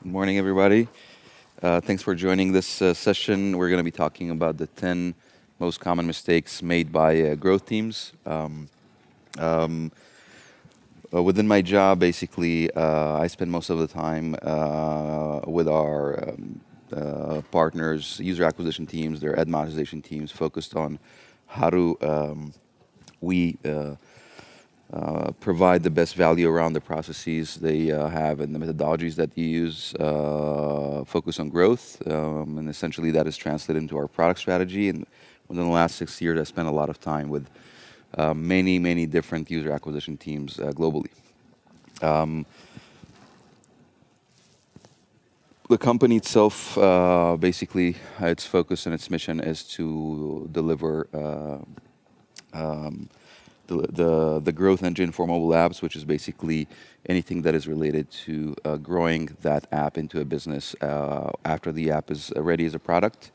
Good morning, everybody. Thanks for joining this session. We're going to be talking about the 10 most common mistakes made by growth teams. Um, Within my job, basically, I spend most of the time with our partners, user acquisition teams, their ad monetization teams, focused on how do we provide the best value around the processes they have and the methodologies that they use, focus on growth, and essentially that is translated into our product strategy. And within the last 6 years, I spent a lot of time with many different user acquisition teams globally. The company itself, basically, its focus and its mission is to deliver the growth engine for mobile apps, which is basically anything that is related to growing that app into a business after the app is ready as a product,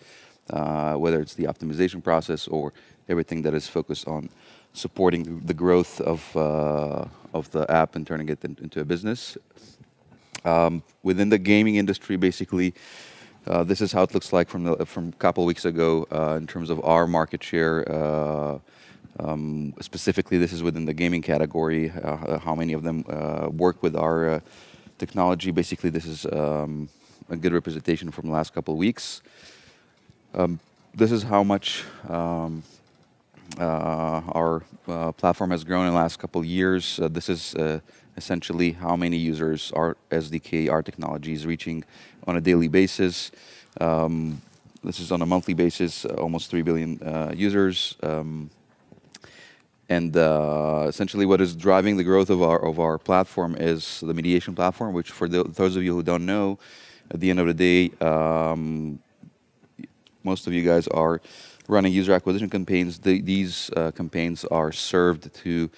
whether it's the optimization process or everything that is focused on supporting the growth of the app and turning it into a business. Within the gaming industry, basically, this is how it looks like from a couple of weeks ago in terms of our market share. Specifically, this is within the gaming category, how many of them work with our technology. Basically, this is a good representation from the last couple of weeks. This is how much our platform has grown in the last couple of years. This is essentially how many users our SDK, our technology is reaching on a daily basis. This is on a monthly basis, almost 3 billion users. And essentially, what is driving the growth of our platform is the mediation platform, which for those of you who don't know, at the end of the day, most of you guys are running user acquisition campaigns. These campaigns are served to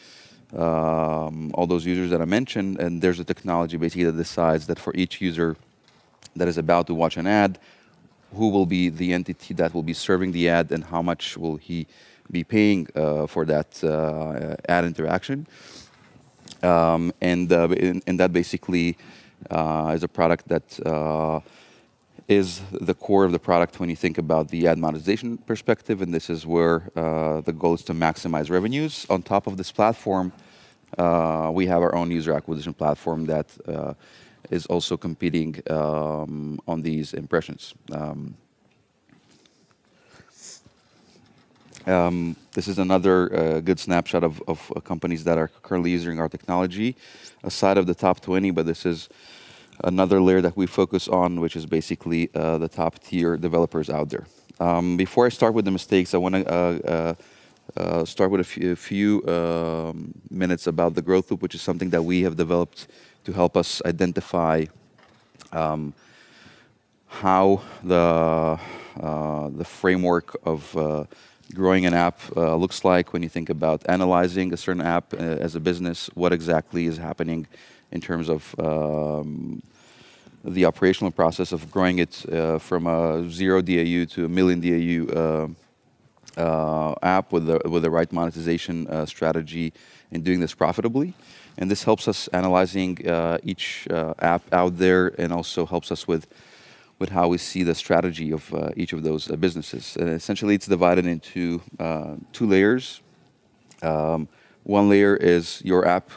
all those users that I mentioned, and there's a technology basically that decides that for each user that is about to watch an ad, who will be the entity that will be serving the ad and how much will he be paying for that ad interaction. And that basically is a product that is the core of the product when you think about the ad monetization perspective, and this is where the goal is to maximize revenues. On top of this platform, we have our own user acquisition platform that is also competing on these impressions. This is another good snapshot of companies that are currently using our technology, aside of the top 20, but this is another layer that we focus on, which is basically the top tier developers out there. Before I start with the mistakes, I want to start with a few minutes about the growth loop, which is something that we have developed to help us identify how the framework of growing an app looks like when you think about analyzing a certain app as a business, what exactly is happening in terms of the operational process of growing it from a 0 DAU to a million DAU app with the right monetization strategy and doing this profitably. And this helps us analyzing each app out there and also helps us with how we see the strategy of each of those businesses. Essentially, it's divided into 2 layers. One layer is your app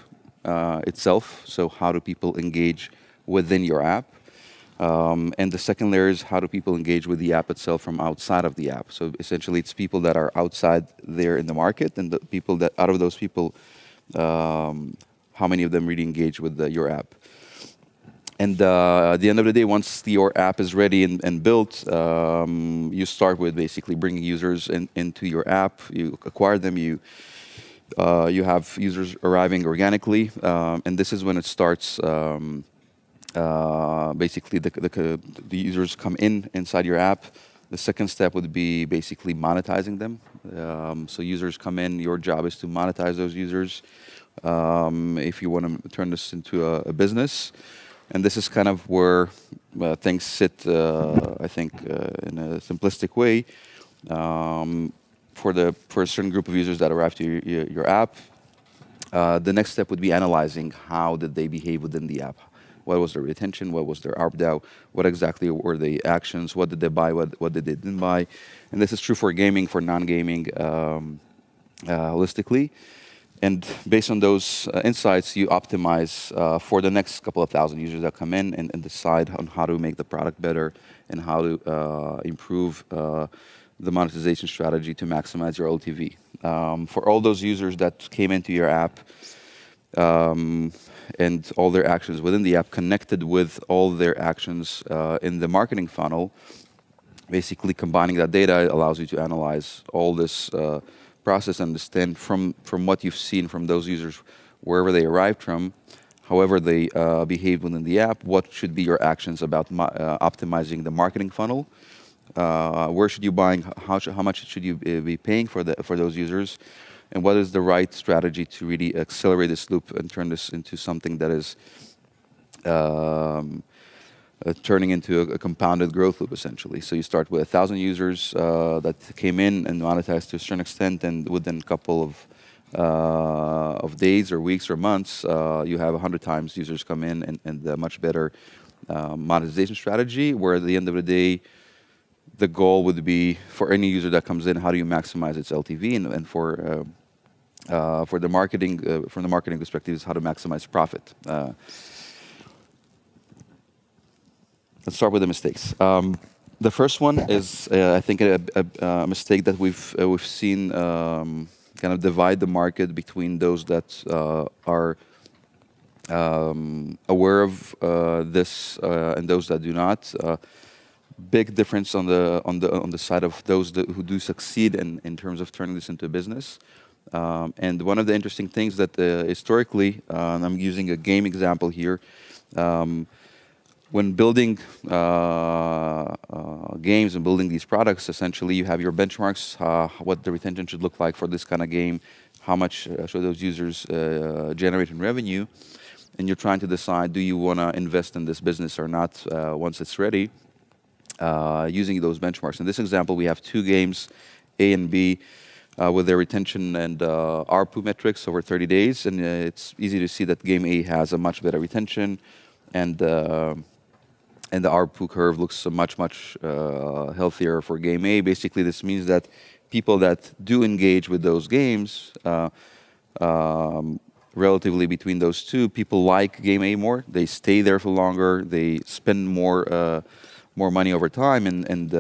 itself, so how do people engage within your app? And the second layer is how do people engage with the app itself from outside of the app. So essentially, it's people that are outside there in the market, and the people that, out of those people, how many of them really engage with your app. And at the end of the day, once your app is ready and built, you start with basically bringing users into your app. You acquire them. You have users arriving organically, and this is when it starts. Basically, the users come inside your app. The second step would be basically monetizing them. So users come in. Your job is to monetize those users if you want to turn this into a business. And this is kind of where things sit, I think, in a simplistic way. For a certain group of users that arrive to your app, the next step would be analyzing how did they behave within the app. what was their retention, what was their ARPDAU, what exactly were the actions, what did they buy, what did they didn't buy. And this is true for gaming, for non-gaming, holistically. And based on those insights, you optimize for the next couple of thousand users that come in and decide on how to make the product better and how to improve the monetization strategy to maximize your LTV. For all those users that came into your app and all their actions within the app connected with all their actions in the marketing funnel, basically combining that data allows you to analyze all this process, understand from what you've seen from those users, wherever they arrived from, however they behave within the app, what should be your actions about optimizing the marketing funnel, where should you buying, how much should you be paying for those users, and what is the right strategy to really accelerate this loop and turn this into something that is turning into a compounded growth loop, essentially. So you start with 1,000 users that came in and monetized to a certain extent, and within a couple of days or weeks or months, you have 100 times users come in and a much better monetization strategy, where at the end of the day, the goal would be for any user that comes in, how do you maximize its LTV, and for the marketing, from the marketing perspective, is how to maximize profit. Let's start with the mistakes. The first one is, I think, a mistake that we've seen kind of divide the market between those that are aware of this and those that do not. Big difference on the side of those who do succeed in terms of turning this into a business. And one of the interesting things that historically, and I'm using a game example here, when building games and building these products, essentially you have your benchmarks, what the retention should look like for this kind of game, how much should those users generate in revenue, and you're trying to decide, do you want to invest in this business or not once it's ready, using those benchmarks. In this example, we have two games, A and B, with their retention and ARPU metrics over 30 days, and it's easy to see that game A has a much better retention, and the ARPU curve looks much healthier for game A. Basically, this means that people that do engage with those games, relatively between those two, people like game A more. They stay there for longer. They spend more money over time, and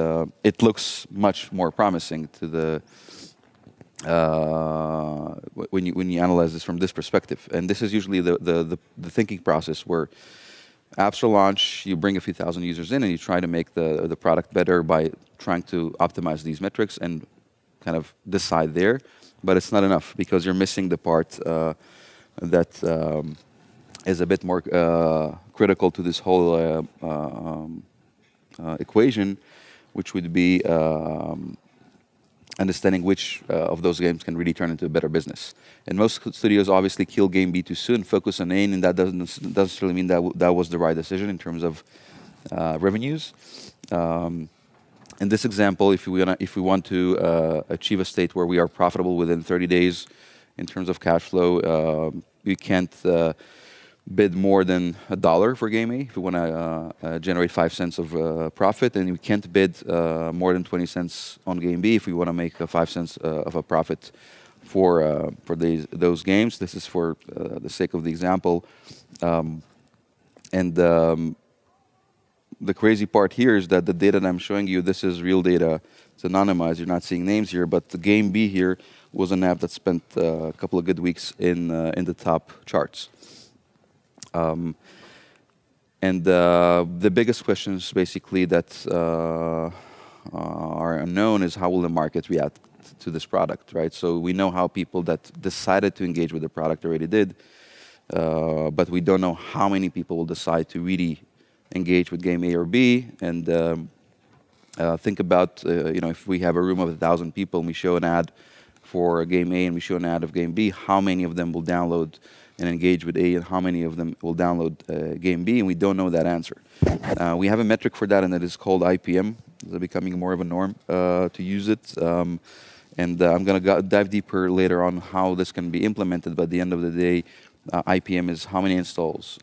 it looks much more promising to the when you analyze this from this perspective. And this is usually the thinking process where after launch, you bring a few thousand users in and you try to make the product better by trying to optimize these metrics and kind of decide there. But it's not enough, because you're missing the part that is a bit more critical to this whole equation, which would be understanding which of those games can really turn into a better business. And most studios obviously kill game B too soon, focus on A, and that doesn't necessarily mean that was the right decision in terms of revenues. In this example, if we want to achieve a state where we are profitable within 30 days in terms of cash flow, we can't bid more than $1 for game A if we want to generate 5 cents of profit, and we can't bid more than 20 cents on game B if we want to make 5 cents of a profit for those games. This is for the sake of the example. The crazy part here is that the data that I'm showing you, this is real data. It's anonymized. You're not seeing names here, but the game B here was an app that spent a couple of good weeks in the top charts. The biggest questions basically that are unknown is how will the market react to this product, right? So we know how people that decided to engage with the product already did, but we don't know how many people will decide to really engage with game A or B. And think about, if we have a room of 1,000 people and we show an ad for game A and we show an ad of game B, how many of them will download and engage with A, and how many of them will download game B, and we don't know that answer. We have a metric for that, and it is called IPM. It's becoming more of a norm to use it. I'm going to dive deeper later on how this can be implemented, but at the end of the day, IPM is how many installs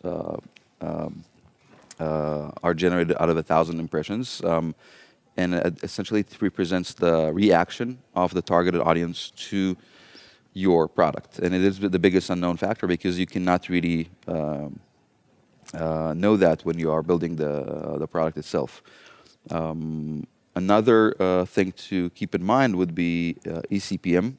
are generated out of 1,000 impressions. And essentially it represents the reaction of the targeted audience to your product. And it is the biggest unknown factor because you cannot really know that when you are building the product itself. Another thing to keep in mind would be eCPM.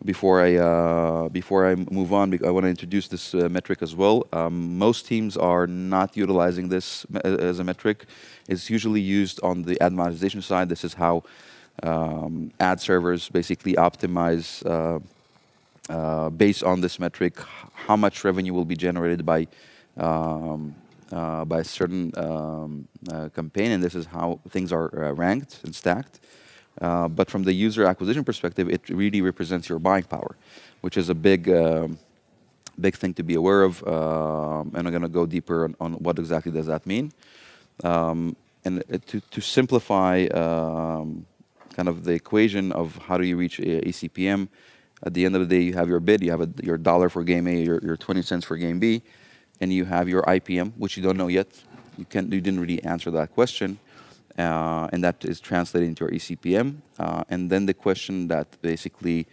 Before I move on, I want to introduce this metric as well. Most teams are not utilizing this as a metric. It's usually used on the ad monetization side. This is how ad servers basically optimize based on this metric how much revenue will be generated by a certain campaign, and this is how things are ranked and stacked. But from the user acquisition perspective, it really represents your buying power, which is a big thing to be aware of. And I'm going to go deeper on what exactly does that mean. And to simplify kind of the equation of how do you reach eCPM, at the end of the day, you have your bid, you have your dollar for game A, your 20 cents for game B, and you have your IPM, which you don't know yet. You didn't really answer that question. And that is translated into our eCPM. And then the question that basically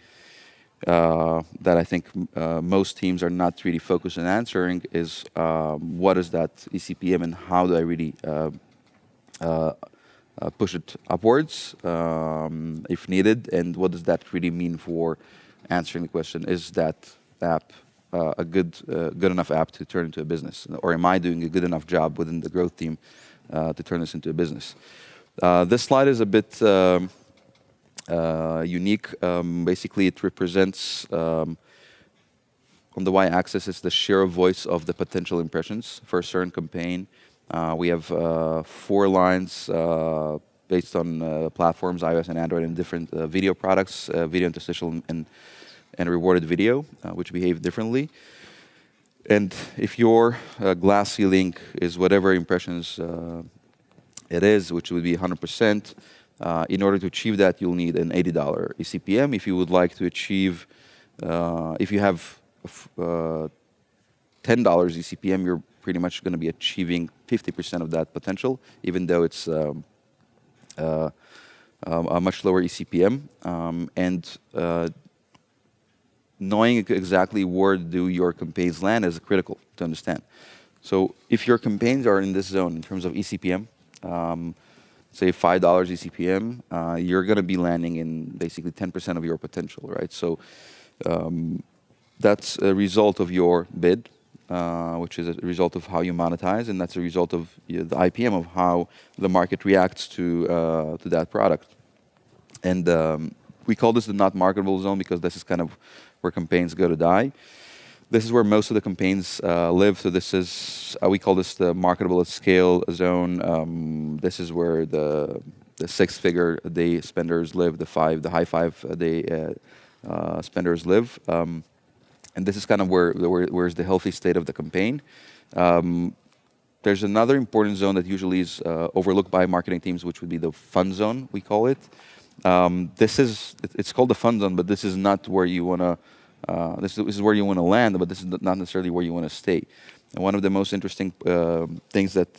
that I think most teams are not really focused on answering is what is that eCPM and how do I really push it upwards if needed, and what does that really mean for answering the question, is that app a good enough app to turn into a business, or am I doing a good enough job within the growth team to turn this into a business? This slide is a bit unique. Basically, it represents, on the y-axis, is the share of voice of the potential impressions for a certain campaign. We have 4 lines based on platforms, iOS and Android, and different video products, video interstitial and rewarded video, which behave differently. And if your glass ceiling is whatever impressions it is, which would be 100%, in order to achieve that, you'll need an $80 eCPM. If you would like to achieve, if you have $10 eCPM, you're pretty much going to be achieving 50% of that potential, even though it's a much lower eCPM. Knowing exactly where do your campaigns land is critical to understand. So if your campaigns are in this zone in terms of eCPM, say $5 eCPM, you're going to be landing in basically 10% of your potential, right? So that's a result of your bid, which is a result of how you monetize, and that's a result of the IPM of how the market reacts to that product. And we call this the not marketable zone because this is kind of where campaigns go to die. This is where most of the campaigns live. So this is, we call this the marketable at scale zone. This is where the 6-figure a day spenders live, the high 5 a day spenders live. And this is kind of where's the healthy state of the campaign. There's another important zone that usually is overlooked by marketing teams, which would be the fun zone, we call it. It's called the fun zone, but this is not where you want to. This is where you want to land, but this is not necessarily where you want to stay. And one of the most interesting things that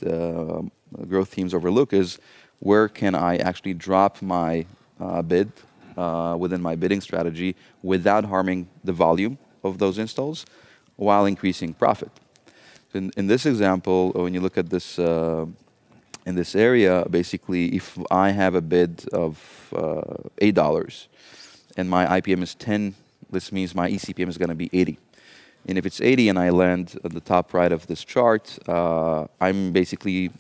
growth teams overlook is where can I actually drop my bid within my bidding strategy without harming the volume of those installs while increasing profit. In this example, when you look at this in this area, basically, if I have a bid of $8 and my IPM is 10, this means my eCPM is going to be 80. And if it's 80 and I land at the top right of this chart, I'm basically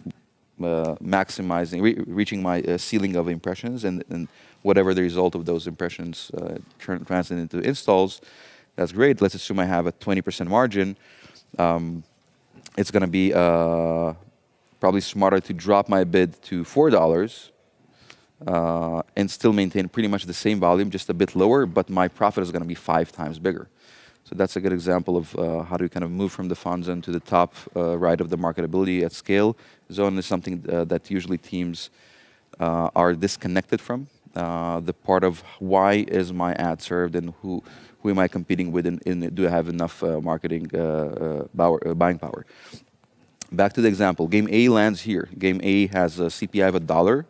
maximizing, reaching my ceiling of impressions, and whatever the result of those impressions translate into installs, that's great. Let's assume I have a 20% margin. It's going to be probably smarter to drop my bid to $4 and still maintain pretty much the same volume, just a bit lower, but my profit is going to be 5 times bigger. So that's a good example of how to kind of move from the fun zone to the top right of the marketability at scale zone. Is something that usually teams are disconnected from. The part of why is my ad served and who am I competing with, and do I have enough marketing buying power? Back to the example. Game A lands here. Game A has a CPI of $1,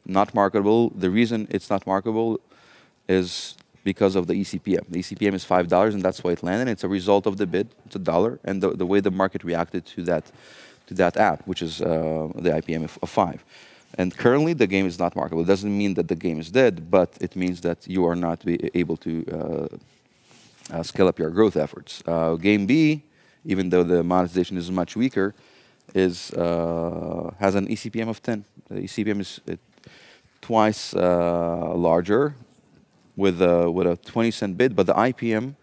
not marketable. The reason it's not marketable is because of the ECPM. The ECPM is $5, and that's why it landed. It's a result of the bid. It's $1, and the way the market reacted to that app, which is the IPM of 5. And currently, the game is not marketable. It doesn't mean that the game is dead, but it means that you are not able to scale up your growth efforts. Game B, even though the monetization is much weaker, has an ECPM of 10. The ECPM is twice larger with a 20-cent bid, but the IPM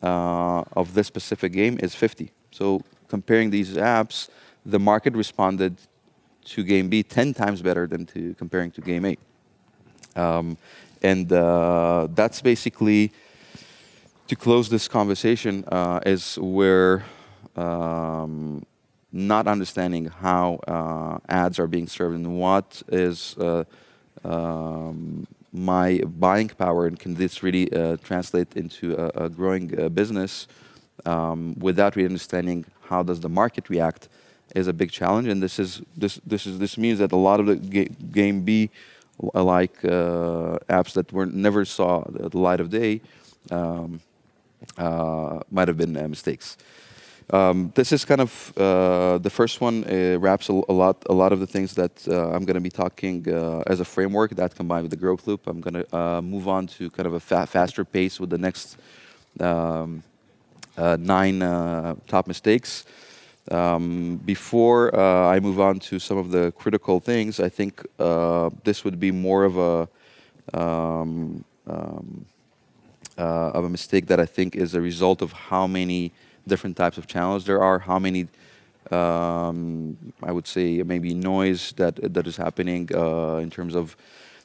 of this specific game is 50. So comparing these apps, the market responded to Game B 10 times better than comparing to Game A. And that's basically, to close this conversation, is where not understanding how ads are being served and what is my buying power, and can this really translate into a growing business without really understanding how does the market react, is a big challenge. And this means that a lot of the Game B like apps that never saw the light of day might have been mistakes. This is kind of the first one. Wraps a lot of the things that I'm going to be talking as a framework that combined with the growth loop. I'm going to move on to kind of a faster pace with the next 9 top mistakes. Before I move on to some of the critical things, I think this would be more of a mistake that I think is a result of how many different types of channels there are, how many, I would say, maybe noise that is happening in terms of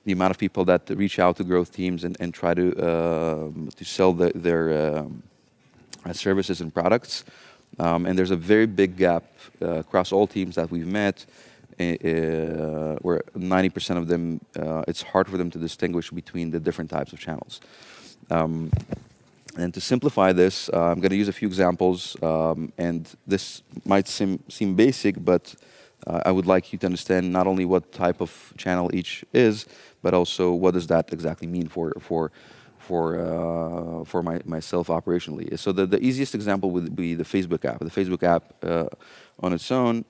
the amount of people that reach out to growth teams and try to sell their services and products. And there's a very big gap across all teams that we've met, where 90% of them, it's hard for them to distinguish between the different types of channels. And to simplify this, I'm going to use a few examples, and this might seem basic, but I would like you to understand not only what type of channel each is, but also what does that exactly mean for myself operationally. So the easiest example would be the Facebook app. The Facebook app on its own,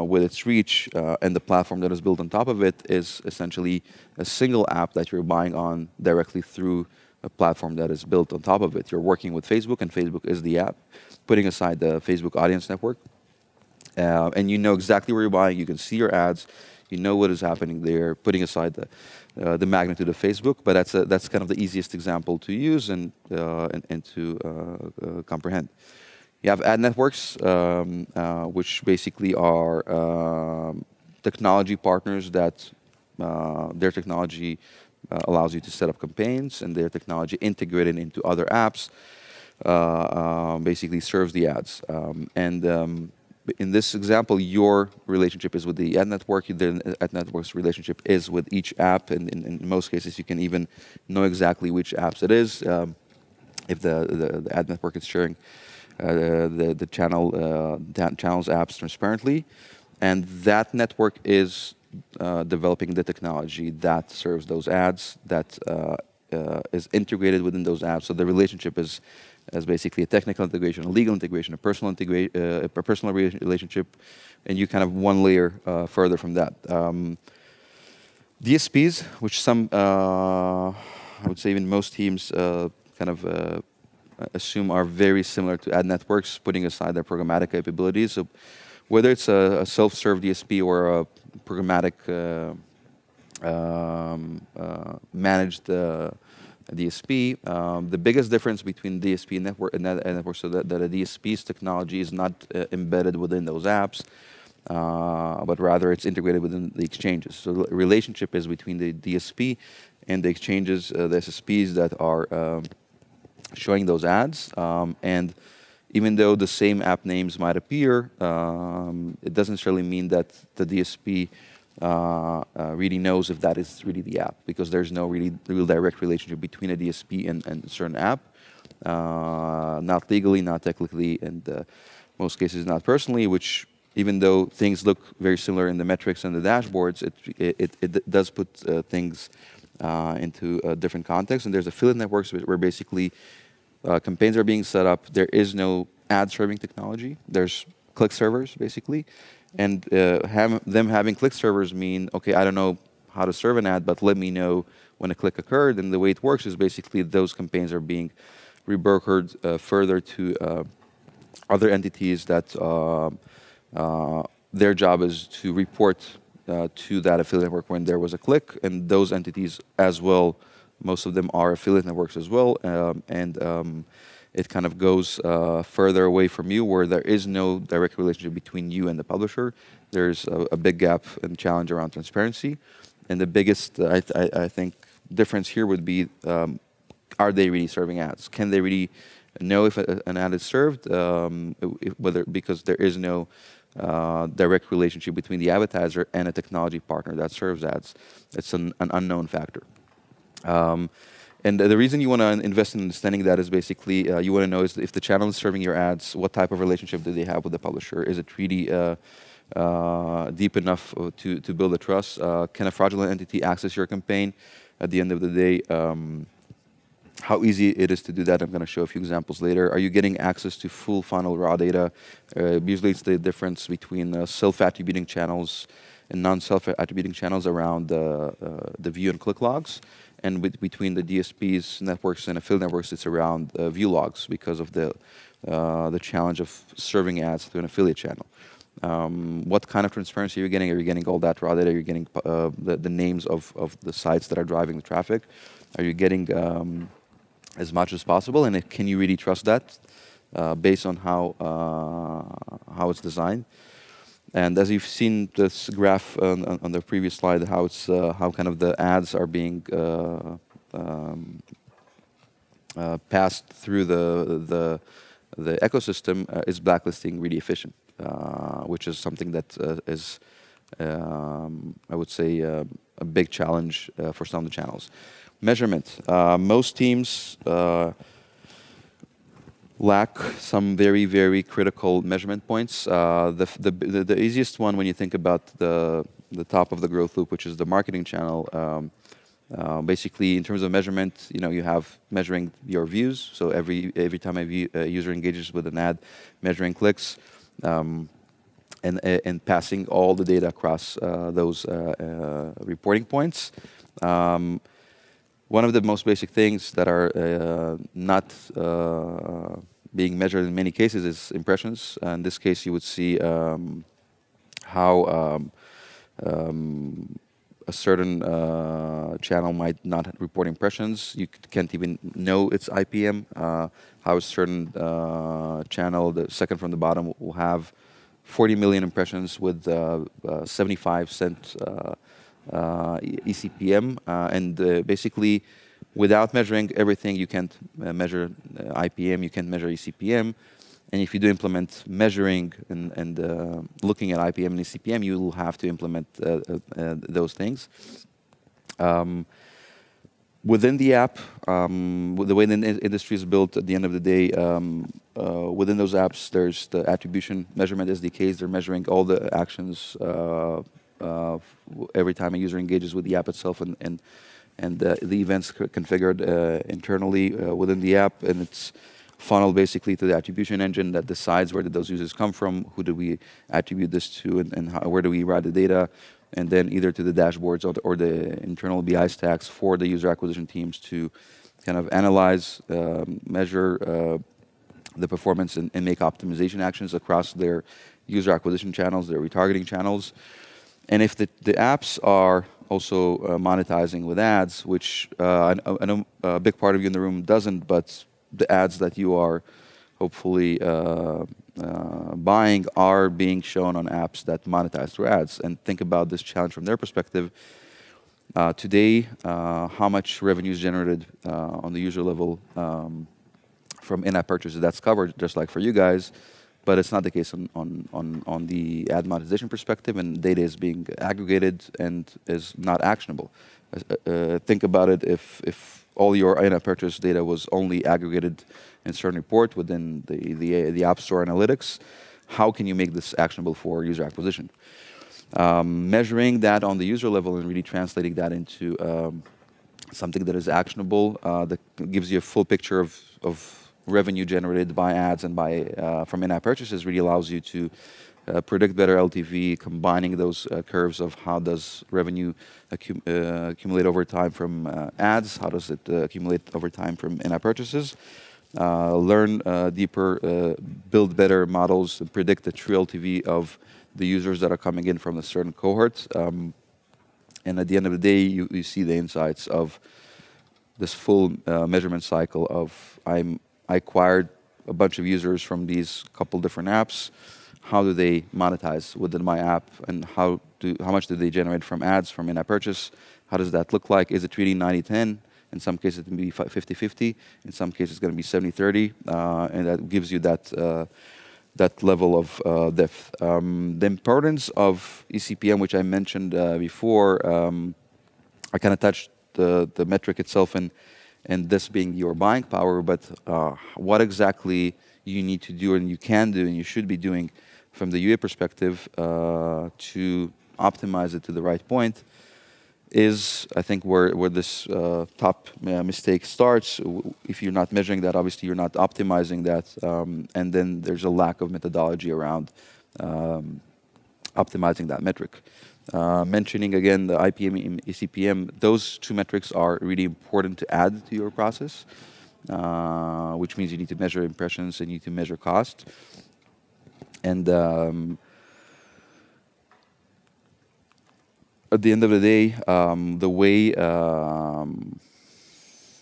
with its reach and the platform that is built on top of it, is essentially a single app that you're buying on directly through a platform that is built on top of it. You're working with Facebook, and Facebook is the app, putting aside the Facebook audience network. And you know exactly where you're buying. You can see your ads. You know what is happening there, putting aside the magnitude of Facebook. But that's kind of the easiest example to use and to comprehend. You have ad networks, which basically are technology partners that their technology allows you to set up campaigns, and their technology integrated into other apps basically serves the ads. In this example, your relationship is with the ad network. The ad network's relationship is with each app, and in most cases, you can even know exactly which apps it is if the ad network is sharing the channel's apps transparently, and that network is developing the technology that serves those ads, that is integrated within those apps. So the relationship is basically a technical integration, a legal integration, a personal relationship, and you kind of one layer further from that. DSPs, which some, I would say even most teams kind of assume are very similar to ad networks, putting aside their programmatic capabilities. So whether it's a self-serve DSP or a programmatic managed DSP, the biggest difference between DSP and network, so that a DSP's technology is not embedded within those apps, but rather it's integrated within the exchanges. So the relationship is between the DSP and the exchanges, the SSPs that are showing those ads. And even though the same app names might appear, it doesn't necessarily mean that the DSP really knows if that is really the app, because there's no real direct relationship between a DSP and a certain app. Not legally, not technically, and most cases not personally, which even though things look very similar in the metrics and the dashboards, it does put things into a different context. And there's affiliate networks where basically campaigns are being set up. There is no ad serving technology. There's click servers, basically. And them having click servers mean, okay, I don't know how to serve an ad, but let me know when a click occurred. And the way it works is basically those campaigns are being rebrokered further to other entities that their job is to report to that affiliate network when there was a click. And those entities as well, most of them are affiliate networks as well. It kind of goes further away from you, where there is no direct relationship between you and the publisher. There's a big gap and challenge around transparency. And the biggest, I think, difference here would be, are they really serving ads? Can they really know if an ad is served? Because there is no direct relationship between the advertiser and a technology partner that serves ads. It's an unknown factor. And the reason you want to invest in understanding that is basically you want to know is if the channel is serving your ads, what type of relationship do they have with the publisher? Is it really deep enough to build a trust? Can a fraudulent entity access your campaign? At the end of the day, how easy it is to do that, I'm going to show a few examples later. Are you getting access to full funnel raw data? Usually it's the difference between self-attributing channels and non-self-attributing channels around the view and click logs. And between the DSPs, networks, and affiliate networks, it's around view logs because of the challenge of serving ads to an affiliate channel. What kind of transparency are you getting? Are you getting all that raw data? Are you getting the names of the sites that are driving the traffic? Are you getting as much as possible? And can you really trust that based on how it's designed? And as you've seen this graph on the previous slide, how kind of the ads are being passed through the ecosystem, is blacklisting really efficient, which is something that is, I would say, a big challenge for some of the channels. Measurement. Most teams lack some very, very critical measurement points. The easiest one when you think about the top of the growth loop, which is the marketing channel, basically in terms of measurement, you have measuring your views. So every time a user engages with an ad, measuring clicks, and passing all the data across those reporting points. One of the most basic things that are not being measured in many cases is impressions. In this case, you would see how a certain channel might not report impressions. You can't even know its IPM. How a certain channel, the second from the bottom, will have 40 million impressions with 75-cent eCPM, and basically, without measuring everything, you can't measure IPM, you can't measure eCPM, and if you do implement measuring and looking at IPM and eCPM, you will have to implement those things. Within the app, the way the industry is built, at the end of the day, within those apps, there's the attribution measurement SDKs. They're measuring all the actions every time a user engages with the app itself, and the events configured internally within the app, and it's funneled basically to the attribution engine that decides where did those users come from, who do we attribute this to, and where do we write the data, and then either to the dashboards or the internal BI stacks for the user acquisition teams to kind of analyze, measure the performance, and make optimization actions across their user acquisition channels, their retargeting channels. And if the apps are also monetizing with ads, which I know a big part of you in the room doesn't, but the ads that you are hopefully buying are being shown on apps that monetize through ads. And think about this challenge from their perspective. Today, how much revenue is generated on the user level from in-app purchases? That's covered, just like for you guys. But it's not the case on the ad monetization perspective, and data is being aggregated and is not actionable. Think about it, if all your in-app purchase data was only aggregated in a certain report within the App Store analytics, how can you make this actionable for user acquisition? Measuring that on the user level and really translating that into something that is actionable, that gives you a full picture of revenue generated by ads and by from in-app purchases, really allows you to predict better LTV, combining those curves of how does revenue accumulate over time from ads, how does it accumulate over time from in-app purchases, learn deeper, build better models, predict the true LTV of the users that are coming in from a certain cohort. And at the end of the day, you see the insights of this full measurement cycle of I acquired a bunch of users from these couple different apps. How do they monetize within my app, and how much do they generate from ads, from in-app purchase? How does that look like? Is it really 90-10? In some cases, it can be 50-50. In some cases, it's going to be 70-30, and that gives you that level of depth. The importance of eCPM, which I mentioned before, I kind of touched the metric itself and this being your buying power, but what exactly you need to do and you can do and you should be doing from the UA perspective to optimize it to the right point is, I think, where this top mistake starts. If you're not measuring that, obviously you're not optimizing that, and then there's a lack of methodology around optimizing that metric. Mentioning again the IPM and eCPM, those two metrics are really important to add to your process, which means you need to measure impressions and you need to measure cost. And at the end of the day, the way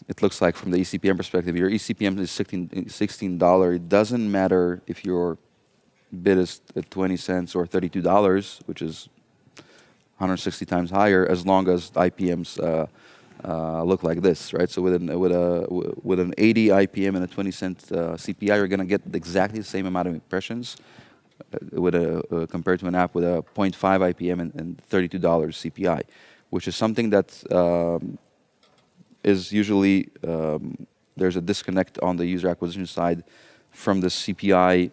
it looks like from the eCPM perspective, your eCPM is $16. It doesn't matter if your bid is at 20 cents or $32, which is 160 times higher, as long as IPMs look like this, right? So with an 80 IPM and a 20-cent CPI, you're going to get exactly the same amount of impressions compared to an app with a 0.5 IPM and $32 CPI, which is something that is usually there's a disconnect on the user acquisition side from the CPI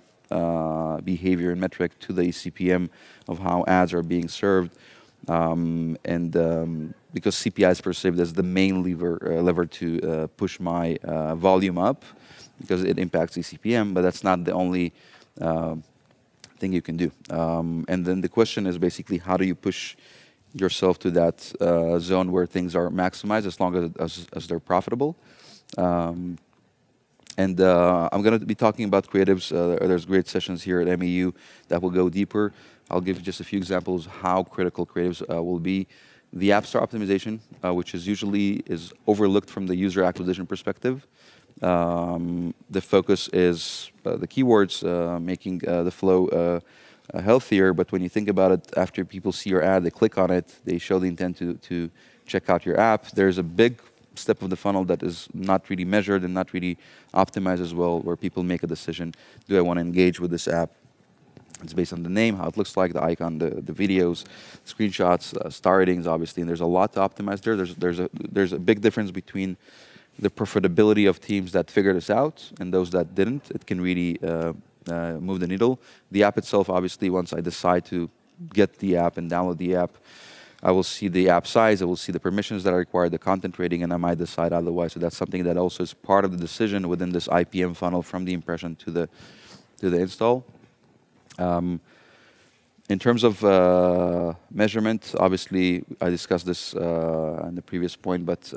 behavior and metric to the CPM of how ads are being served. Because CPI is perceived as the main lever to push my volume up, because it impacts eCPM, but that's not the only thing you can do. And then the question is basically, how do you push yourself to that zone where things are maximized as long as they're profitable? I'm going to be talking about creatives. There's great sessions here at MEU that will go deeper. I'll give just a few examples how critical creatives will be. The App Store optimization, which is usually overlooked from the user acquisition perspective. The focus is the keywords, making the flow healthier. But when you think about it, after people see your ad, they click on it, they show the intent to check out your app. There's a big step of the funnel that is not really measured and not really optimized as well, where people make a decision: do I want to engage with this app? It's based on the name, how it looks like, the icon, the videos, screenshots, star ratings, obviously, and there's a lot to optimize there. There's a big difference between the profitability of teams that figure this out and those that didn't. It can really move the needle. The app itself, obviously, once I decide to get the app and download the app, I will see the app size, I will see the permissions that are required, the content rating, and I might decide otherwise. So that's something that also is part of the decision within this IPM funnel from the impression to the install. In terms of measurement, obviously, I discussed this in the previous point, but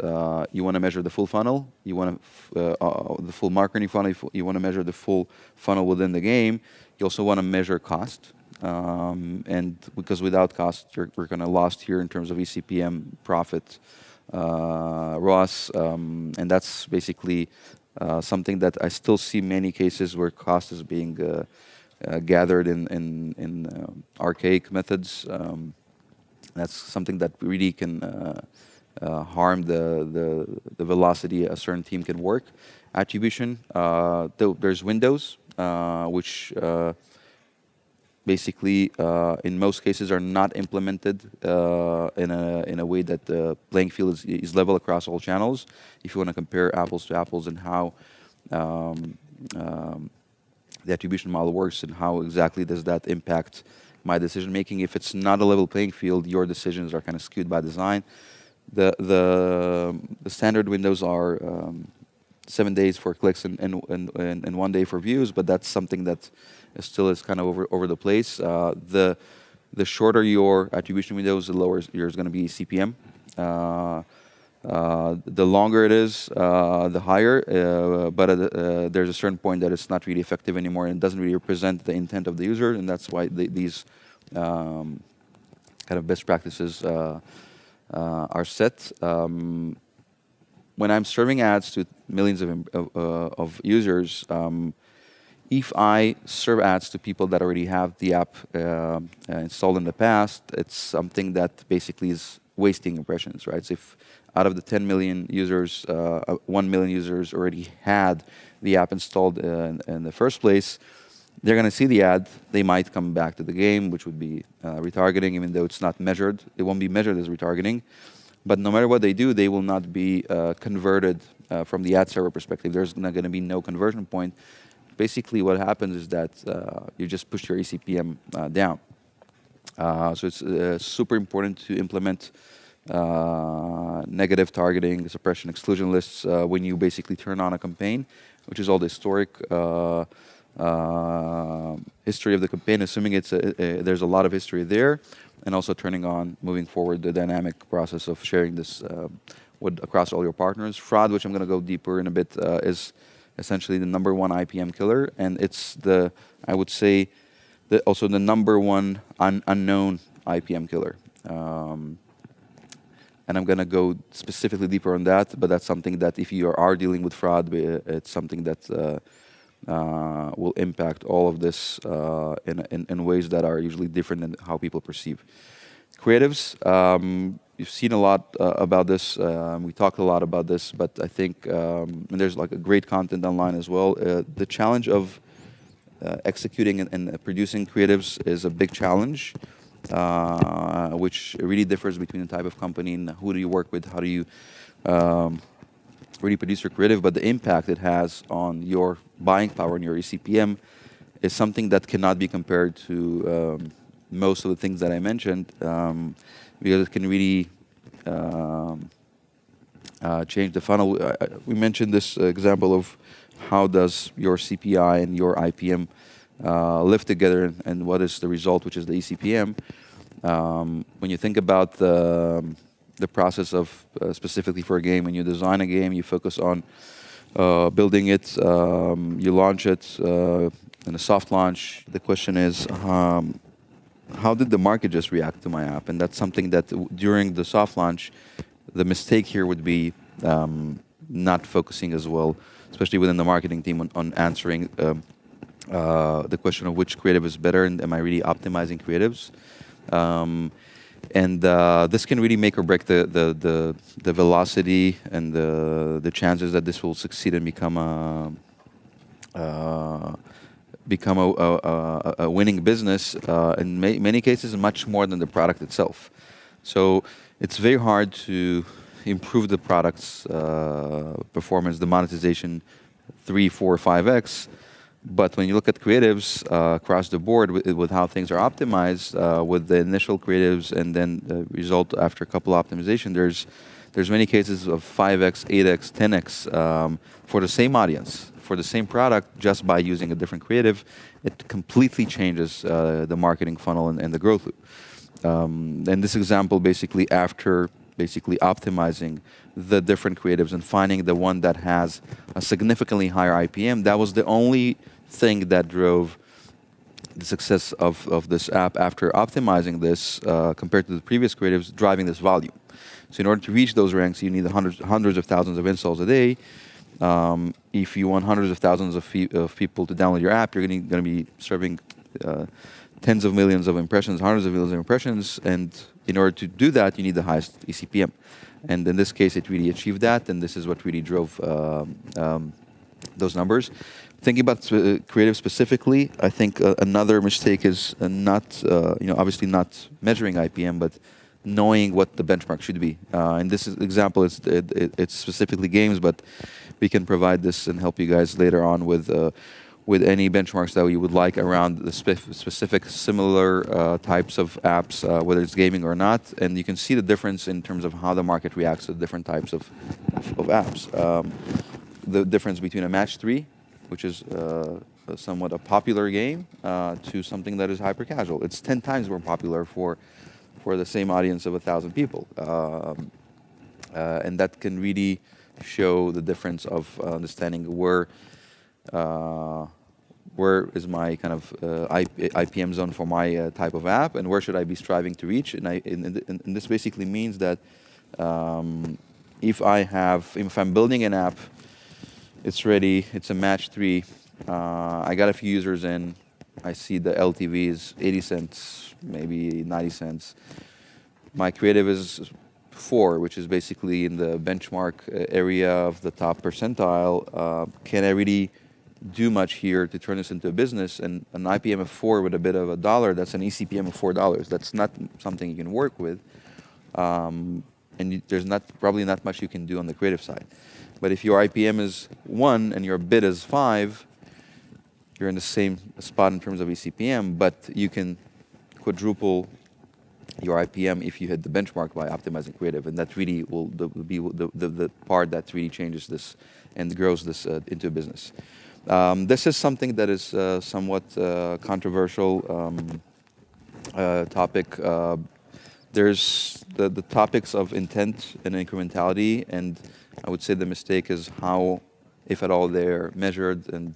you want to measure the full funnel. You want the full marketing funnel. You want to measure the full funnel within the game. You also want to measure cost. And because without cost, we're going to lost here in terms of eCPM, profit, ROAS. And that's basically something that I still see many cases where cost is being gathered in archaic methods. That's something that really can harm the velocity a certain team can work. Attribution, there's windows, which basically in most cases are not implemented in a way that the playing field is level across all channels. If you want to compare apples to apples and how the attribution model works and how exactly does that impact my decision making. If it's not a level playing field, your decisions are kind of skewed by design. The standard windows are 7 days for clicks and 1 day for views, but that's something that still is kind of over the place. The shorter your attribution windows, the lower yours going to be CPM. The longer it is, the higher. But there's a certain point that it's not really effective anymore and doesn't really represent the intent of the user, and that's why these kind of best practices are set. When I'm serving ads to millions of users, if I serve ads to people that already have the app installed in the past, it's something that basically is wasting impressions, right? So if out of the 10 million users, 1 million users already had the app installed in the first place, they're going to see the ad. They might come back to the game, which would be retargeting, even though it's not measured. It won't be measured as retargeting. But no matter what they do, they will not be converted from the ad server perspective. There's not going to be no conversion point. Basically, what happens is that you just push your eCPM down. So it's super important to implement negative targeting, suppression, exclusion lists when you basically turn on a campaign, which is all the historic history of the campaign, assuming there's a lot of history there, and also turning on, moving forward, the dynamic process of sharing this across all your partners. Fraud, which I'm going to go deeper in a bit, is essentially the #1 IPM killer, and it's I would say, also the #1 unknown IPM killer. And I'm going to go specifically deeper on that, but that's something that if you are dealing with fraud, it's something that will impact all of this in ways that are usually different than how people perceive. Creatives, you've seen a lot about this. We talked a lot about this, but I think and there's like a great content online as well. The challenge of executing and producing creatives is a big challenge, which really differs between the type of company and who do you work with, how do you really produce your creative, but the impact it has on your buying power and your eCPM is something that cannot be compared to most of the things that I mentioned, because it can really change the funnel. We mentioned this example of how does your CPI and your IPM live together, and what is the result, which is the eCPM. When you think about the process of specifically for a game, when you design a game, you focus on building it, you launch it in a soft launch. The question is, how did the market just react to my app? And that's something that during the soft launch, the mistake here would be not focusing as well, especially within the marketing team, on answering the question of which creative is better, and am I really optimizing creatives? And this can really make or break the velocity and the chances that this will succeed and become a winning business. In many cases, much more than the product itself. So it's very hard to improve the product's performance, the monetization 3, 4, 5x. But when you look at creatives across the board with how things are optimized, with the initial creatives and then the result after a couple of optimization, there's many cases of 5x, 8x, 10x for the same audience, for the same product, just by using a different creative. It completely changes the marketing funnel and the growth loop. And this example, basically after optimizing the different creatives and finding the one that has a significantly higher IPM, that was the only thing that drove the success of this app after optimizing this compared to the previous creatives, driving this volume. So in order to reach those ranks, you need hundreds of thousands of installs a day. If you want hundreds of thousands of people to download your app, you're going to be serving tens of millions of impressions, hundreds of millions of impressions, and in order to do that, you need the highest eCPM. And in this case, it really achieved that, and this is what really drove those numbers. Thinking about creative specifically, I think another mistake is obviously not measuring IPM, but knowing what the benchmark should be. In this example, it's specifically games, but we can provide this and help you guys later on with with any benchmarks that you would like around the specific similar types of apps, whether it's gaming or not. And you can see the difference in terms of how the market reacts to different types of apps. The difference between a match 3, which is somewhat a popular game, to something that is hyper casual. It's 10 times more popular for the same audience of 1,000 people. And that can really show the difference of understanding where is my kind of IPM zone for my type of app, and where should I be striving to reach. And this basically means that if I'm building an app, it's ready, it's a match 3, I got a few users in, I see the LTV is 80 cents, maybe 90 cents. My creative is 4, which is basically in the benchmark area of the top percentile. Can I really do much here to turn this into a business? And an IPM of 4 with a bit of $1, that's an eCPM of $4. That's not something you can work with. And there's probably not much you can do on the creative side. But if your IPM is 1 and your bid is 5, you're in the same spot in terms of eCPM, but you can quadruple your IPM if you hit the benchmark by optimizing creative, and that really will be the part that really changes this and grows this into a business. This is something that is somewhat controversial topic. There's the topics of intent and incrementality, and I would say the mistake is how, if at all, they're measured and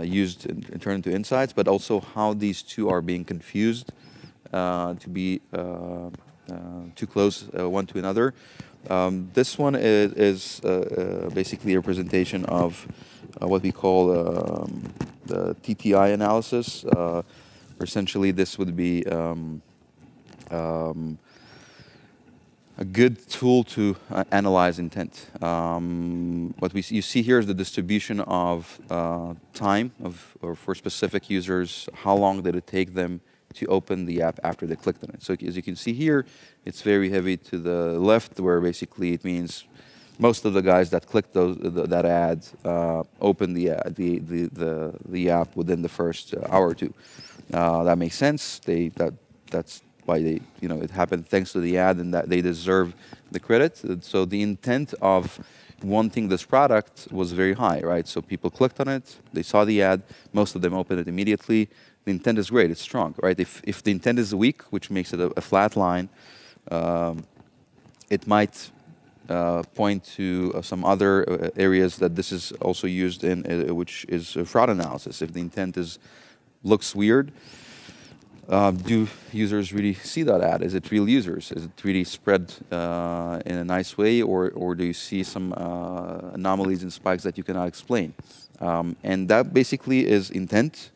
used and turned into insights, but also how these two are being confused to be too close one to another. This one is basically a representation of what we call the Tpi Analysis. Essentially, this would be a good tool to analyze intent. What you see here is the distribution of time or for specific users, how long did it take them to open the app after they clicked on it. So as you can see here, it's very heavy to the left, where basically it means most of the guys that clicked that ad opened the app within the first hour or two. That makes sense. That's why it happened thanks to the ad, and that they deserve the credit. So the intent of wanting this product was very high, right? So people clicked on it, they saw the ad, most of them opened it immediately. The intent is great, it's strong, right? If the intent is weak, which makes it a flat line, it might point to some other areas that this is also used in, which is fraud analysis. If the intent looks weird, do users really see that ad? Is it real users? Is it really spread in a nice way, or do you see some anomalies and spikes that you cannot explain? And that basically is intent.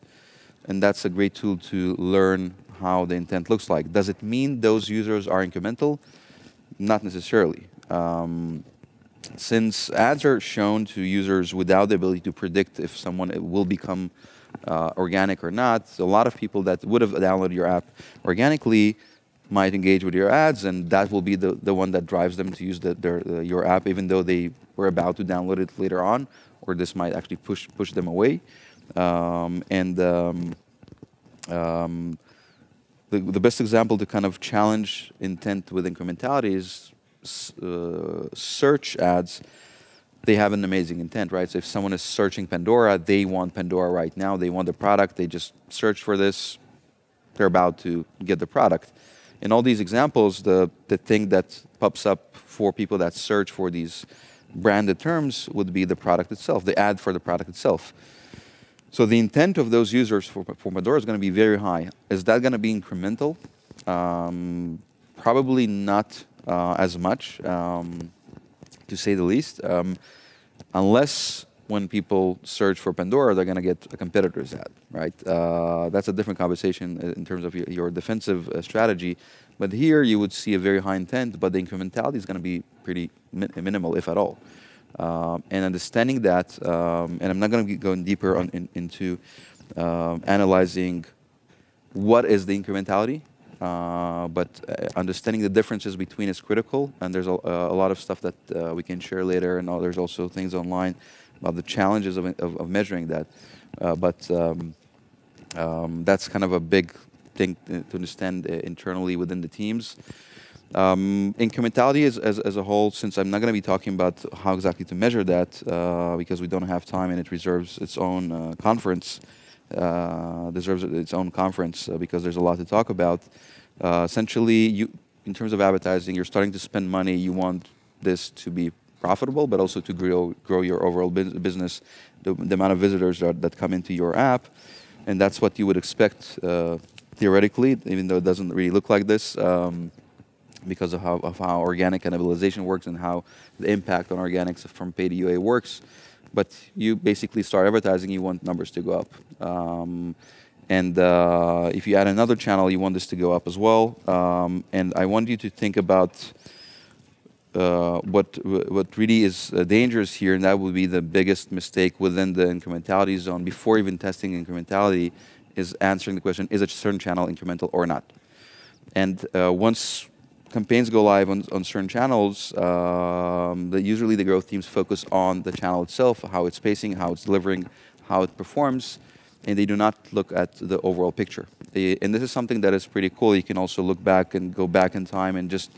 And that's a great tool to learn how the intent looks like. Does it mean those users are incremental? Not necessarily. Since ads are shown to users without the ability to predict if someone will become organic or not, a lot of people that would have downloaded your app organically might engage with your ads, and that will be the one that drives them to use your app, even though they were about to download it later on, or this might actually push them away. The best example to kind of challenge intent with incrementality is search ads. They have an amazing intent, right? So if someone is searching Pandora, they want Pandora right now. They want the product. They just search for this. They're about to get the product. In all these examples, the thing that pops up for people that search for these branded terms would be the product itself, the ad for the product itself. So the intent of those users for Pandora is going to be very high. Is that going to be incremental? Probably not as much, to say the least, unless when people search for Pandora, they're going to get a competitor's ad, right? That's a different conversation in terms of your defensive strategy. But here you would see a very high intent, but the incrementality is going to be pretty minimal, if at all. And understanding that, and I'm not going to be going deeper into analyzing what is the incrementality, but understanding the differences between is critical. And there's a lot of stuff that we can share later, and there's also things online about the challenges of measuring that. That's kind of a big thing to understand internally within the teams. Incrementality as a whole, since I'm not going to be talking about how exactly to measure that, because we don't have time and it deserves its own conference, because there's a lot to talk about. Essentially, in terms of advertising, you're starting to spend money. You want this to be profitable, but also to grow your overall business, the amount of visitors that come into your app. And that's what you would expect theoretically, even though it doesn't really look like this, because of how organic cannibalization works and how the impact on organics from paid UA works. But you basically start advertising, you want numbers to go up. If you add another channel, you want this to go up as well. And I want you to think about what really is dangerous here, and that would be the biggest mistake within the incrementality zone before even testing incrementality, is answering the question, is a certain channel incremental or not? And once campaigns go live on certain channels, usually the growth teams focus on the channel itself, how it's pacing, how it's delivering, how it performs, and they do not look at the overall picture. And this is something that is pretty cool. You can also look back and go back in time and just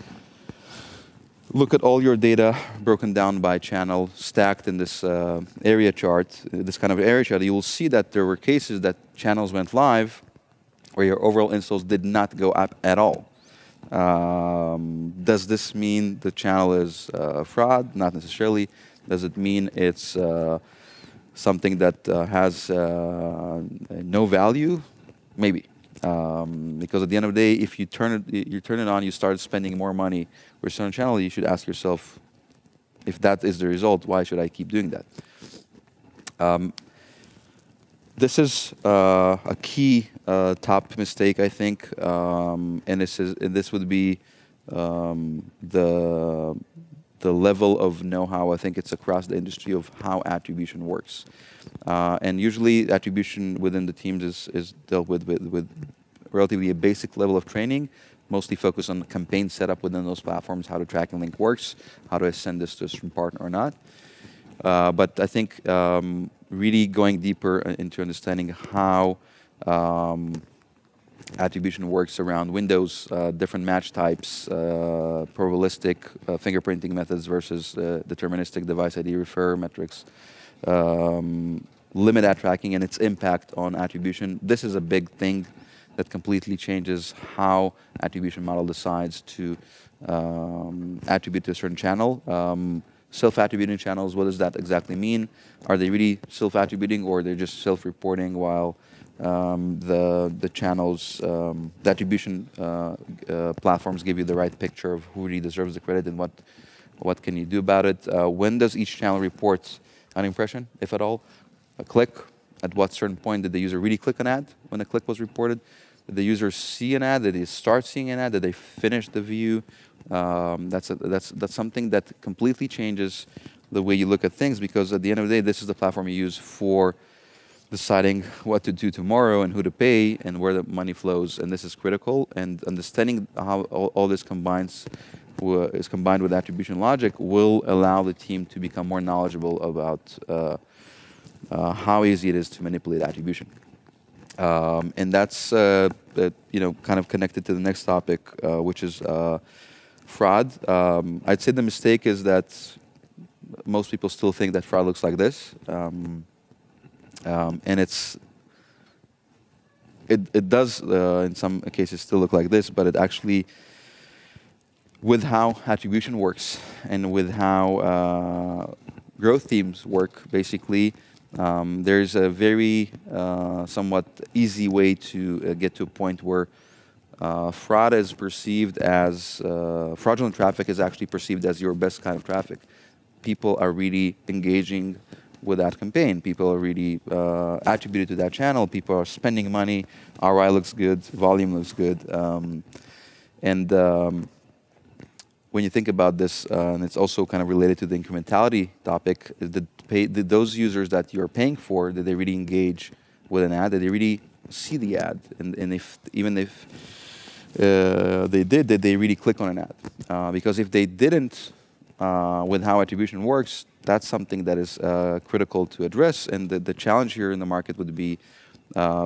look at all your data broken down by channel, stacked in this area chart, this kind of area chart. You will see that there were cases that channels went live where your overall installs did not go up at all. Does this mean the channel is fraud? Not necessarily. Does it mean it's something that has no value? Maybe. Because at the end of the day, if you turn it on, you start spending more money for a certain channel, you should ask yourself, if that is the result, why should I keep doing that? This is a key top mistake, I think, and this would be the level of know-how. I think it's across the industry of how attribution works. And usually attribution within the teams is dealt with relatively a basic level of training, mostly focused on campaign setup within those platforms, how the tracking link works, how to ascend this to a certain partner or not. But I think really going deeper into understanding how attribution works around windows, different match types, probabilistic fingerprinting methods versus deterministic device ID refer metrics, limit ad tracking and its impact on attribution. This is a big thing that completely changes how attribution model decides to attribute to a certain channel. Self-attributing channels, what does that exactly mean? Are they really self-attributing, or they're just self-reporting while the channels, the attribution platforms give you the right picture of who really deserves the credit and what can you do about it? When does each channel report an impression, if at all? A click? At what certain point did the user really click an ad when a click was reported? Did the user see an ad? Did they start seeing an ad? Did they finish the view? That's something that completely changes the way you look at things, because at the end of the day, this is the platform you use for deciding what to do tomorrow and who to pay and where the money flows, and this is critical. And understanding how all this is combined with attribution logic will allow the team to become more knowledgeable about how easy it is to manipulate attribution. And that's kind of connected to the next topic, which is fraud. I'd say the mistake is that most people still think that fraud looks like this, and it does in some cases still look like this, but it actually, with how attribution works and with how growth teams work, basically, there's a very somewhat easy way to get to a point where fraud is perceived as fraudulent traffic is actually perceived as your best kind of traffic. People are really engaging with that campaign. People are really attributed to that channel. People are spending money. ROI looks good. Volume looks good. When you think about this, and it's also kind of related to the incrementality topic, did those users that you're paying for, did they really engage with an ad? Did they really see the ad? And even if they did they really click on an ad? Because if they didn't, with how attribution works, that's something that is critical to address. And the challenge here in the market would be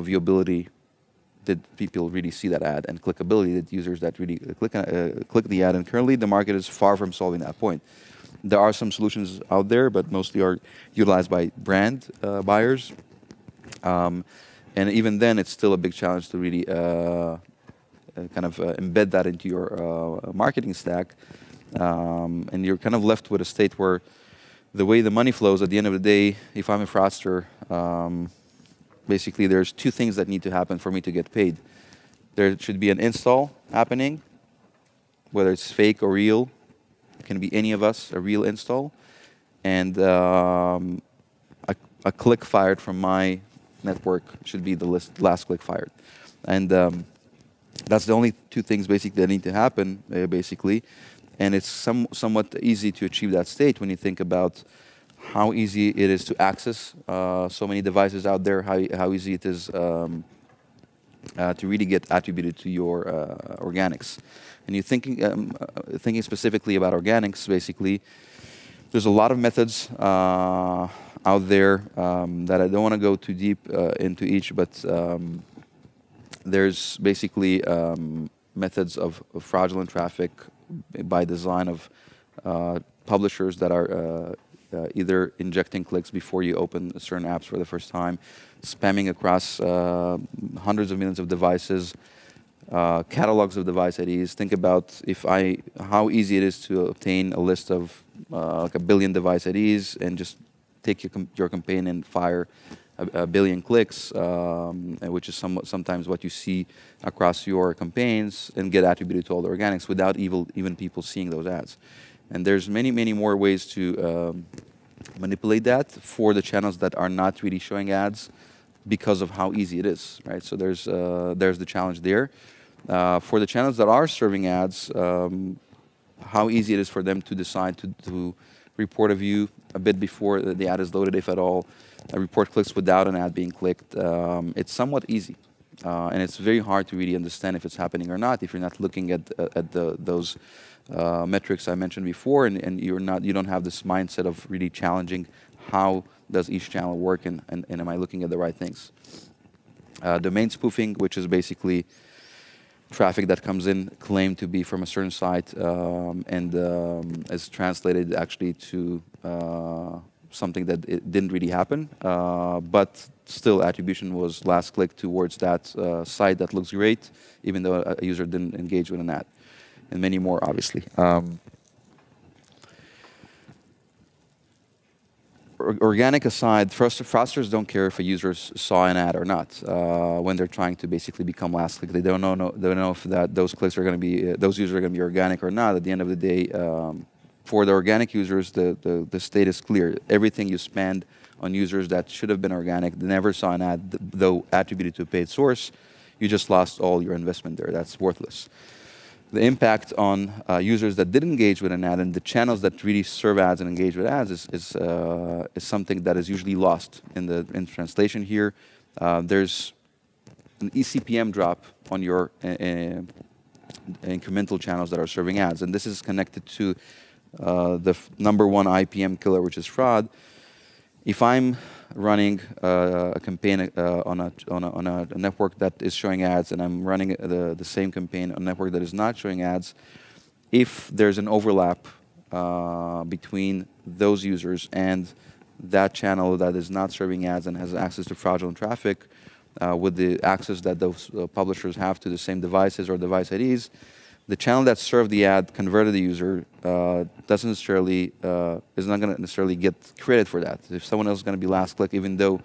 viewability. Did people really see that ad? And clickability, did users that really click the ad? And currently, the market is far from solving that point. There are some solutions out there, but mostly are utilized by brand buyers. And even then, it's still a big challenge to really kind of embed that into your marketing stack. And you're kind of left with a state where the way the money flows, at the end of the day, if I'm a fraudster, basically there's two things that need to happen for me to get paid. There should be an install happening, whether it's fake or real. It can be any of us, a real install. And a click fired from my network should be the last click fired. And that's the only two things basically that need to happen, basically. And it's somewhat easy to achieve that state when you think about how easy it is to access so many devices out there, how easy it is to really get attributed to your organics. And you're thinking specifically about organics, basically, there's a lot of methods out there that I don't want to go too deep into each, but there's basically methods of fraudulent traffic by design of publishers that are either injecting clicks before you open certain apps for the first time, spamming across hundreds of millions of devices, catalogs of device IDs. Think about how easy it is to obtain a list of like 1 billion device IDs and just take your campaign and fire a billion clicks, which is sometimes what you see across your campaigns, and get attributed to all the organics without even people seeing those ads. And there's many more ways to manipulate that for the channels that are not really showing ads because of how easy it is, right? So there's the challenge there. For the channels that are serving ads, how easy it is for them to decide to report a view a bit before the ad is loaded, if at all, report clicks without an ad being clicked. It's somewhat easy. And it's very hard to really understand if it's happening or not if you're not looking at those metrics I mentioned before, and you don't have this mindset of really challenging how does each channel work, and am I looking at the right things. Domain spoofing, which is basically traffic that comes in claimed to be from a certain site and is translated actually to something that it didn't really happen, but still attribution was last click towards that site that looks great, even though a user didn't engage with an ad. And many more, obviously. Organic aside, fraudsters don't care if a user saw an ad or not when they're trying to basically become last click. They don't know if those clicks are going to be those users are going to be organic or not. At the end of the day, for the organic users, the state is clear. Everything you spend on users that should have been organic, they never saw an ad, though attributed to a paid source, you just lost all your investment there. That's worthless. The impact on users that did engage with an ad and the channels that really serve ads and engage with ads is something that is usually lost in translation here. There's an eCPM drop on your incremental channels that are serving ads, and this is connected to the #1 IPM killer, which is fraud. If I'm running a campaign on a network that is showing ads, and I'm running the same campaign on a network that is not showing ads, if there's an overlap between those users and that channel that is not serving ads and has access to fraudulent traffic, with the access that those publishers have to the same devices or device IDs, the channel that served the ad, converted the user, is not going to necessarily get credit for that. If someone else is going to be last click, even though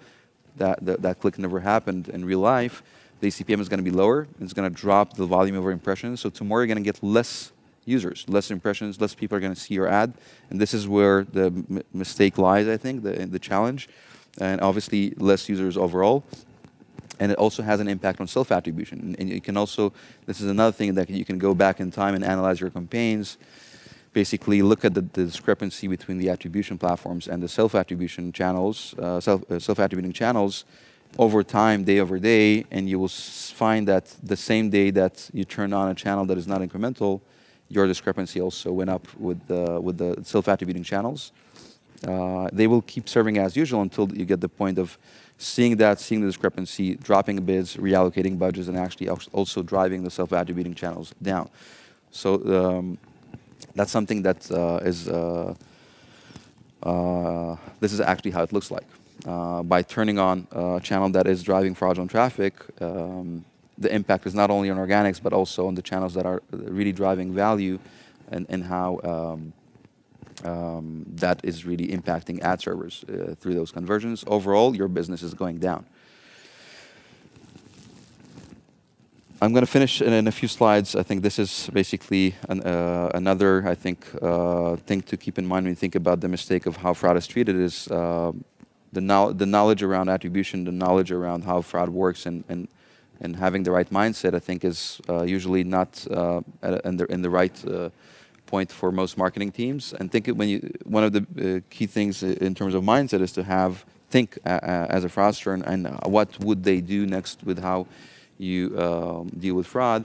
that click never happened in real life, the CPM is going to be lower. It's going to drop the volume of our impressions. So tomorrow you're going to get less users, less impressions, less people are going to see your ad. And this is where the mistake lies, I think, the challenge. And obviously less users overall. And it also has an impact on self-attribution. And you can also, this is another thing that you can go back in time and analyze your campaigns, basically look at the discrepancy between the attribution platforms and the self-attribution channels, self-attributing channels over time, day over day, and you will find that the same day that you turn on a channel that is not incremental, your discrepancy also went up with the self-attributing channels. They will keep serving as usual until you get the point of seeing the discrepancy, dropping bids, reallocating budgets, and actually also driving the self-attributing channels down. So that's something that this is actually how it looks like. By turning on a channel that is driving fraudulent traffic, the impact is not only on organics, but also on the channels that are really driving value, and how that is really impacting ad servers through those conversions. Overall, your business is going down. I'm going to finish in a few slides. I think this is basically another, I think, thing to keep in mind when you think about the mistake of how fraud is treated is the knowledge around attribution, the knowledge around how fraud works, and having the right mindset, I think, is usually not in the right point for most marketing teams. And one of the key things in terms of mindset is to think as a fraudster and what would they do next with how you deal with fraud,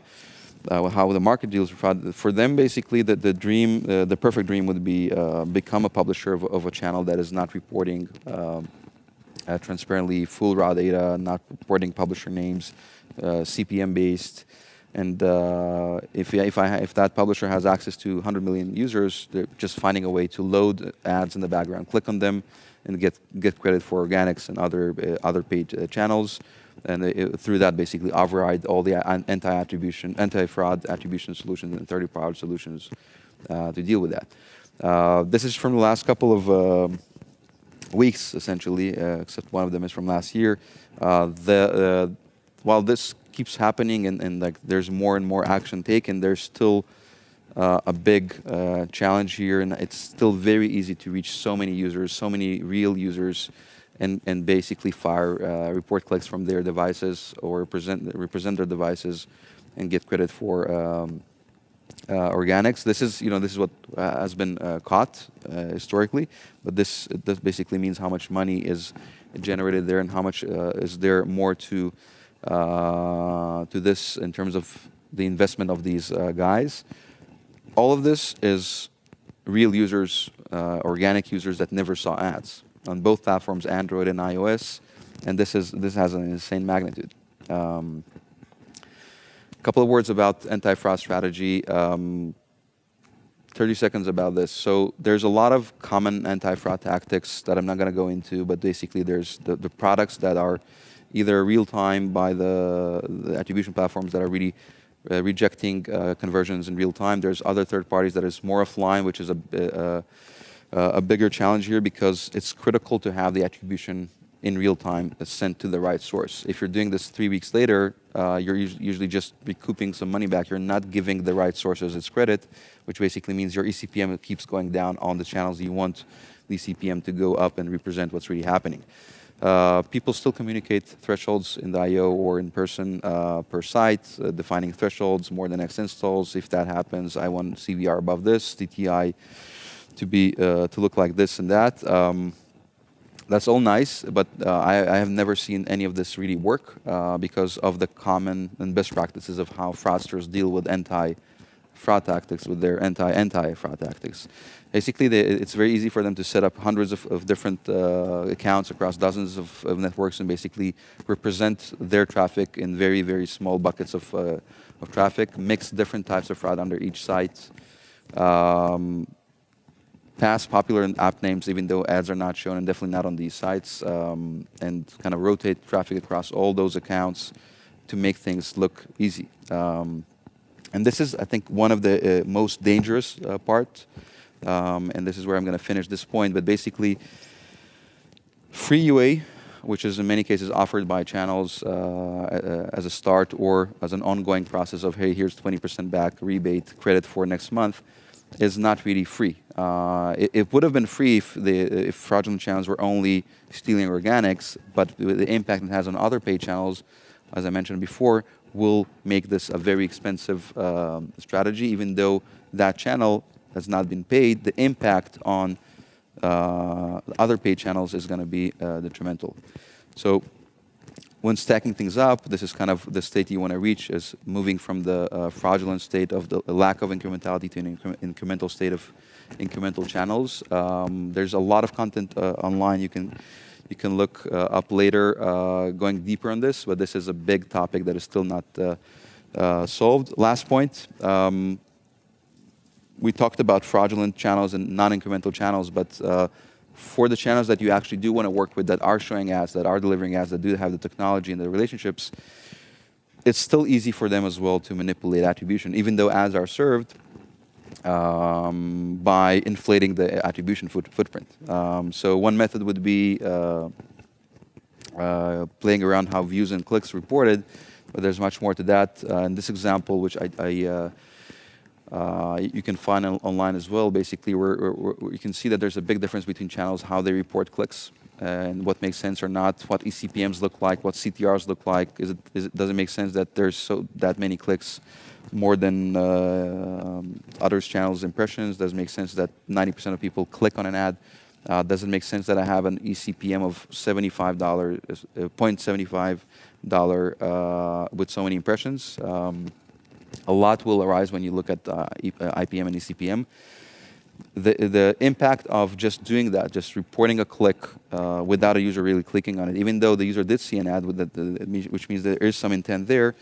how the market deals with fraud. For them, basically, the perfect dream would be become a publisher of a channel that is not reporting transparently full raw data, not reporting publisher names, CPM based. And if that publisher has access to 100 million users, they're just finding a way to load ads in the background, click on them, and get credit for organics and other paid channels. And through that, basically override all the anti-fraud attribution solutions and third-party solutions to deal with that. This is from the last couple of weeks, essentially, except one of them is from last year. While this keeps happening and like there's more and more action taken, there's still a big challenge here, and it's still very easy to reach so many users, so many real users, and basically fire report clicks from their devices or represent their devices and get credit for organics. This is what has been caught historically, but this basically means how much money is generated there and how much is there more to this in terms of the investment of these guys. All of this is real users, organic users that never saw ads on both platforms, Android and iOS, and this has an insane magnitude. A couple of words about anti-fraud strategy. 30 seconds about this. So there's a lot of common anti-fraud tactics that I'm not going to go into, but basically there's the products that are either real-time by the attribution platforms that are really rejecting conversions in real time. There's other third parties that is more offline, which is a bigger challenge here because it's critical to have the attribution in real time sent to the right source. If you're doing this 3 weeks later, you're usually just recouping some money back. You're not giving the right sources its credit, which basically means your eCPM keeps going down on the channels you want the eCPM to go up and represent what's really happening. People still communicate thresholds in the I/O or in person per site, defining thresholds, more than X installs. If that happens, I want CVR above this, TTI to look like this and that. That's all nice, but I have never seen any of this really work because of the common and best practices of how fraudsters deal with anti-fraud tactics, with their anti-fraud tactics. Basically, it's very easy for them to set up hundreds of different accounts across dozens of networks and basically represent their traffic in very, very small buckets of traffic, mix different types of fraud under each site, pass popular app names even though ads are not shown and definitely not on these sites, and kind of rotate traffic across all those accounts to make things look easy. And this is, I think, one of the most dangerous parts. And this is where I'm going to finish this point. But basically, free UA, which is in many cases offered by channels as a start or as an ongoing process of, hey, here's 20% back rebate credit for next month, is not really free. It would have been free if fraudulent channels were only stealing organics, but the impact it has on other paid channels, as I mentioned before, will make this a very expensive strategy, even though that channel has not been paid. The impact on other paid channels is going to be detrimental. So when stacking things up, this is kind of the state you want to reach, is moving from the fraudulent state of the lack of incrementality to an incremental state of incremental channels. There's a lot of content online you can look up later going deeper on this, but this is a big topic that is still not solved. Last point, we talked about fraudulent channels and non-incremental channels, but for the channels that you actually do want to work with, that are showing ads, that are delivering ads, that do have the technology and the relationships, it's still easy for them as well to manipulate attribution, even though ads are served by inflating the attribution footprint. So one method would be playing around how views and clicks reported, but there's much more to that. In this example, which you can find online as well, basically, you can see that there's a big difference between channels, how they report clicks, and what makes sense or not, what eCPMs look like, what CTRs look like. Does it make sense that there's that many clicks more than others' channels' impressions? Does it make sense that 90% of people click on an ad? Does it make sense that I have an eCPM of $75, $0.75 with so many impressions? A lot will arise when you look at IPM and eCPM. The impact of just doing that, just reporting a click without a user really clicking on it, even though the user did see an ad, which means there is some intent there,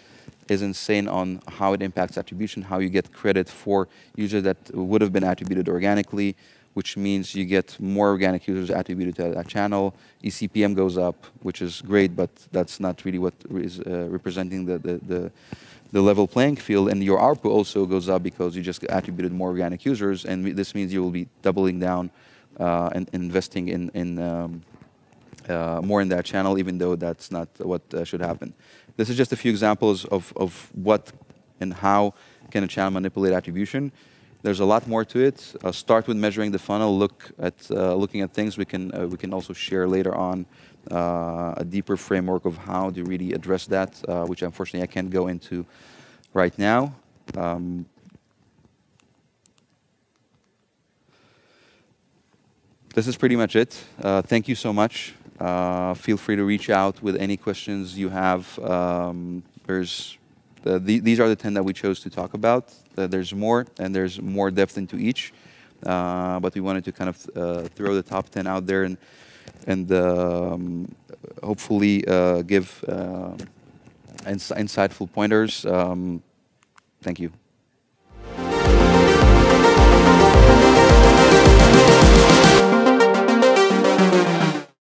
is insane on how it impacts attribution, how you get credit for users that would have been attributed organically, which means you get more organic users attributed to that channel. eCPM goes up, which is great, but that's not really what is representing the level playing field, and your ARPU also goes up because you just attributed more organic users, and this means you will be doubling down and investing in more in that channel, even though that's not what should happen. This is just a few examples of what and how can a channel manipulate attribution. There's a lot more to it. Start with measuring the funnel. Looking at things we can also share later on. A deeper framework of how to really address that, which unfortunately I can't go into right now. This is pretty much it. Thank you so much. Feel free to reach out with any questions you have. These are the 10 that we chose to talk about. There's more, and there's more depth into each. But we wanted to kind of throw the top 10 out there and hopefully give insightful pointers. Thank you.